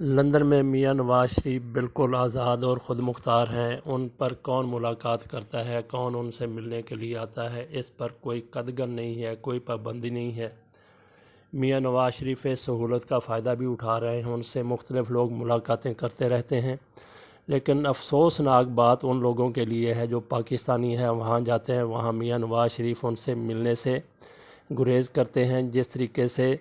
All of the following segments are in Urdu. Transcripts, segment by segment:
لندن میں میاں نواز شریف بالکل آزاد اور خود مختار ہیں۔ ان پر کون ملاقات کرتا ہے، کون ان سے ملنے کے لیے آتا ہے، اس پر کوئی قدغن نہیں ہے، کوئی پابندی نہیں ہے۔ میاں نواز شریف اس سہولت کا فائدہ بھی اٹھا رہے ہیں، ان سے مختلف لوگ ملاقاتیں کرتے رہتے ہیں، لیکن افسوسناک بات ان لوگوں کے لیے ہے جو پاکستانی ہیں، وہاں جاتے ہیں، وہاں میاں نواز شریف ان سے ملنے سے گریز کرتے ہیں۔ جس طریقے سے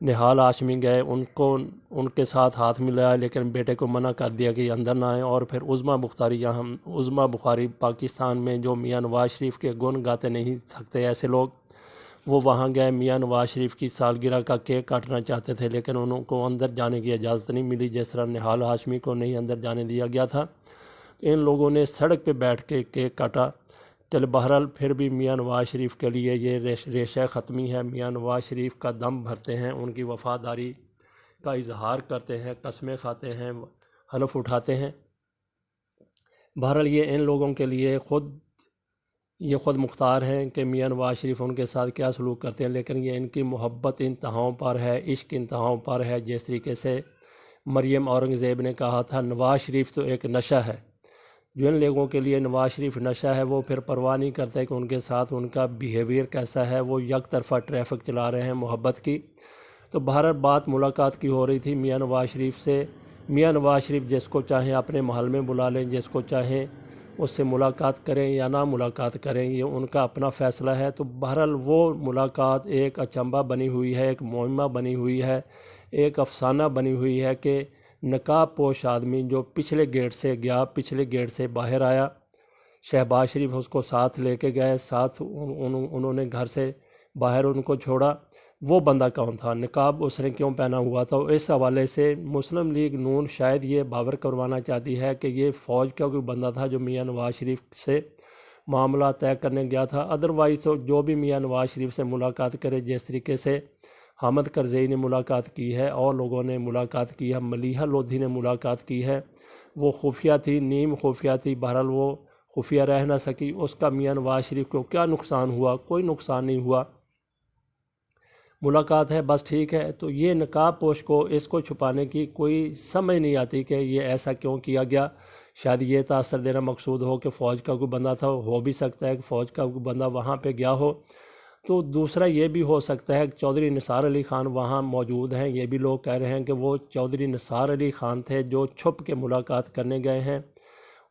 نہال ہاشمی گئے، ان کے ساتھ ہاتھ ملایا، لیکن بیٹے کو منع کر دیا کہ اندر نہ آئیں، اور پھر عظمیٰ بخاری پاکستان میں جو میاں نواز شریف کے گن گاتے نہیں تھکتے ایسے لوگ، وہ وہاں گئے، میاں نواز شریف کی سالگرہ کا کیک کاٹنا چاہتے تھے، لیکن ان کو اندر جانے کی اجازت نہیں ملی، جس طرح نہال ہاشمی کو نہیں اندر جانے دیا گیا تھا۔ ان لوگوں نے سڑک پہ بیٹھ کے کیک کاٹا۔ چل بہرحال پھر بھی میاں نواز شریف کے لیے یہ ریشہ ختمی ہے۔ میاں نواز شریف کا دم بھرتے ہیں، ان کی وفاداری کا اظہار کرتے ہیں، قسمیں کھاتے ہیں، حلف اٹھاتے ہیں۔ بہرحال یہ ان لوگوں کے لیے خود مختار ہیں کہ میاں نواز شریف ان کے ساتھ کیا سلوک کرتے ہیں، لیکن یہ ان کی محبت انتہاؤں پر ہے، عشق انتہاؤں پر ہے۔ جس طریقے سے مریم اورنگزیب نے کہا تھا نواز شریف تو ایک نشہ ہے، جو ان لوگوں کے لیے نواز شریف نشہ ہے، وہ پھر پرواہ نہیں کرتے کہ ان کے ساتھ ان کا بیہیویئر کیسا ہے، وہ یک طرفہ ٹریفک چلا رہے ہیں محبت کی۔ تو بہرحال بات ملاقات کی ہو رہی تھی میاں نواز شریف سے۔ میاں نواز شریف جس کو چاہیں اپنے محل میں بلا لیں، جس کو چاہیں اس سے ملاقات کریں یا نہ ملاقات کریں، یہ ان کا اپنا فیصلہ ہے۔ تو بہرحال وہ ملاقات ایک اچنبھا بنی ہوئی ہے، ایک معمہ بنی ہوئی ہے، ایک افسانہ بنی ہوئی ہے کہ نقاب پوش آدمی جو پچھلے گیٹ سے گیا، پچھلے گیٹ سے باہر آیا، شہباز شریف اس کو ساتھ لے کے گئے، ساتھ انہوں نے گھر سے باہر ان کو چھوڑا، وہ بندہ کون تھا، نقاب اس نے کیوں پہنا ہوا تھا۔ اس حوالے سے مسلم لیگ نون شاید یہ باور کروانا چاہتی ہے کہ یہ فوج کا کوئی بندہ تھا جو میاں نواز شریف سے معاملہ طے کرنے گیا تھا۔ ادروائز تو جو بھی میاں نواز شریف سے ملاقات کرے، جس طریقے سے حامد کرزئی نے ملاقات کی ہے اور لوگوں نے ملاقات کی ہے، ملیحہ لودھی نے ملاقات کی ہے، وہ خفیہ تھی، نیم خفیہ تھی، بہرحال وہ خفیہ رہ نہ سکی۔ اس کا میاں نواز شریف کو کیا نقصان ہوا؟ کوئی نقصان نہیں ہوا، ملاقات ہے بس ٹھیک ہے۔ تو یہ نقاب پوش کو اس کو چھپانے کی کوئی سمجھ نہیں آتی کہ یہ ایسا کیوں کیا گیا۔ شاید یہ تاثر دینا مقصود ہو کہ فوج کا کوئی بندہ تھا، ہو بھی سکتا ہے کہ فوج کا کوئی بندہ وہاں پہ گیا ہو۔ تو دوسرا یہ بھی ہو سکتا ہے کہ چودھری نثار علی خان وہاں موجود ہیں، یہ بھی لوگ کہہ رہے ہیں کہ وہ چودھری نثار علی خان تھے جو چھپ کے ملاقات کرنے گئے ہیں۔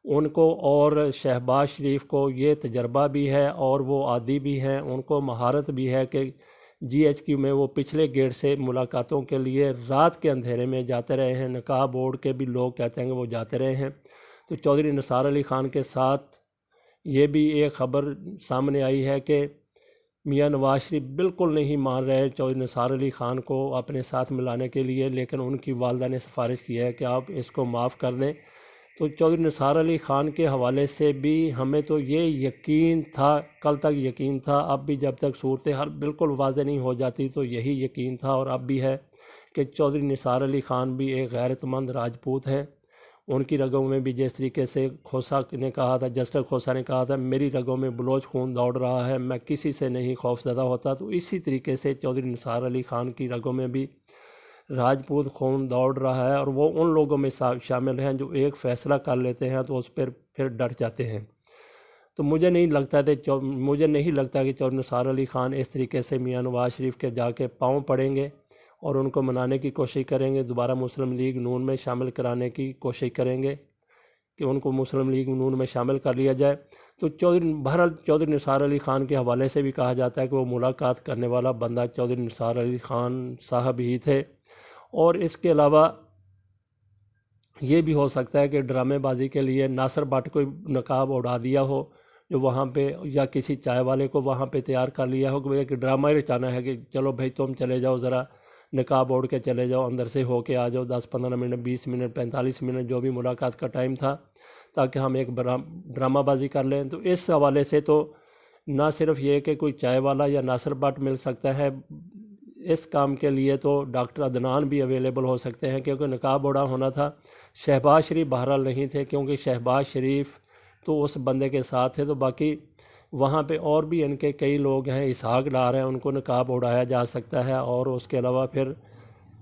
ان کو اور شہباز شریف کو یہ تجربہ بھی ہے اور وہ عادی بھی ہیں، ان کو مہارت بھی ہے کہ جی ایچ کیو میں وہ پچھلے گیٹ سے ملاقاتوں کے لیے رات کے اندھیرے میں جاتے رہے ہیں، نقاب اوڑھ کے بھی لوگ کہتے ہیں کہ وہ جاتے رہے ہیں۔ تو چودھری نثار علی خان کے ساتھ یہ بھی ایک خبر سامنے آئی ہے کہ میاں نواز شریف بالکل نہیں مان رہے چودھری نثار علی خان کو اپنے ساتھ ملانے کے لیے، لیکن ان کی والدہ نے سفارش کی ہے کہ آپ اس کو معاف کر دیں۔ تو چودھری نثار علی خان کے حوالے سے بھی ہمیں تو یہ یقین تھا، کل تک یقین تھا، اب بھی جب تک صورتحال بالکل واضح نہیں ہو جاتی تو یہی یقین تھا اور اب بھی ہے کہ چودھری نثار علی خان بھی ایک غیرت مند راجپوت ہیں۔ ان کی رگوں میں بھی جس طریقے سے کھوسا نے کہا تھا، جسٹر کھوسا نے کہا تھا میری رگوں میں بلوچ خون دوڑ رہا ہے، میں کسی سے نہیں خوف زدہ ہوتا، تو اسی طریقے سے چودھری نثار علی خان کی رگوں میں بھی راجپوت خون دوڑ رہا ہے، اور وہ ان لوگوں میں شامل ہیں جو ایک فیصلہ کر لیتے ہیں تو اس پر پھر ڈٹ جاتے ہیں۔ تو مجھے نہیں لگتا کہ چودھری نثار علی خان اس طریقے سے میاں نواز شریف کے جا کے پاؤں پڑیں گے اور ان کو منانے کی کوشش کریں گے، دوبارہ مسلم لیگ نون میں شامل کرانے کی کوشش کریں گے کہ ان کو مسلم لیگ نون میں شامل کر لیا جائے۔ تو بہرحال چودھری نثار علی خان کے حوالے سے بھی کہا جاتا ہے کہ وہ ملاقات کرنے والا بندہ چودھری نثار علی خان صاحب ہی تھے، اور اس کے علاوہ یہ بھی ہو سکتا ہے کہ ڈرامے بازی کے لیے ناصر بٹ کو نقاب اڑا دیا ہو جو وہاں پہ، یا کسی چائے والے کو وہاں پہ تیار کر لیا ہو کہ ایک ڈرامہ ہی رچانا ہے کہ چلو بھائی تم چلے جاؤ، ذرا نقاب اوڑھ کے چلے جاؤ، اندر سے ہو کے آ جاؤ، 10-15 منٹ، 20 منٹ، 45 منٹ، جو بھی ملاقات کا ٹائم تھا، تاکہ ہم ایک ڈرامہ بازی کر لیں۔ تو اس حوالے سے تو نہ صرف یہ کہ کوئی چائے والا یا ناصر بٹ مل سکتا ہے، اس کام کے لیے تو ڈاکٹر عدنان بھی اویلیبل ہو سکتے ہیں، کیونکہ نقاب اوڑھا ہونا تھا۔ شہباز شریف بہرحال نہیں تھے، کیونکہ شہباز شریف تو اس بندے کے ساتھ تھے، تو باقی وہاں پہ اور بھی ان کے کئی لوگ ہیں، اسحاق ڈار ہیں، ان کو نقاب اڑایا جا سکتا ہے، اور اس کے علاوہ پھر